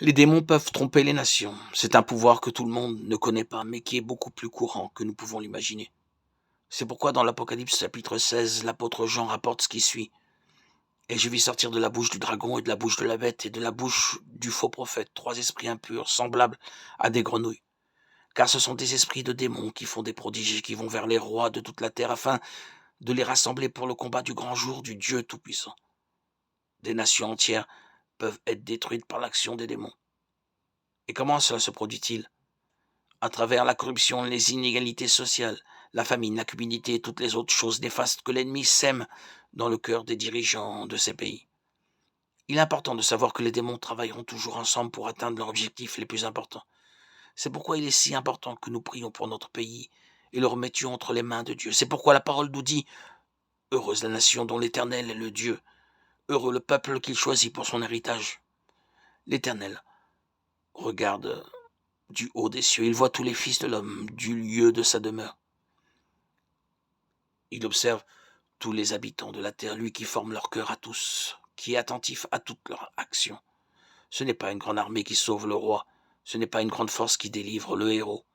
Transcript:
Les démons peuvent tromper les nations. C'est un pouvoir que tout le monde ne connaît pas, mais qui est beaucoup plus courant que nous pouvons l'imaginer. C'est pourquoi dans l'Apocalypse chapitre 16, l'apôtre Jean rapporte ce qui suit. Et je vis sortir de la bouche du dragon et de la bouche de la bête et de la bouche du faux prophète 3 esprits impurs, semblables à des grenouilles. Car ce sont des esprits de démons qui font des prodiges et qui vont vers les rois de toute la terre afin de les rassembler pour le combat du grand jour du Dieu Tout-Puissant. Des nations entières peuvent être détruites par l'action des démons. Et comment cela se produit-il? À travers la corruption, les inégalités sociales, la famine, la cupidité et toutes les autres choses néfastes que l'ennemi sème dans le cœur des dirigeants de ces pays. Il est important de savoir que les démons travailleront toujours ensemble pour atteindre leurs objectifs les plus importants. C'est pourquoi il est si important que nous prions pour notre pays et le remettions entre les mains de Dieu. C'est pourquoi la parole nous dit: heureuse la nation dont l'Éternel est le Dieu, heureux le peuple qu'il choisit pour son héritage. L'Éternel regarde du haut des cieux, il voit tous les fils de l'homme du lieu de sa demeure. Il observe tous les habitants de la terre, lui qui forme leur cœur à tous, qui est attentif à toutes leurs actions. Ce n'est pas une grande armée qui sauve le roi, ce n'est pas une grande force qui délivre le héros,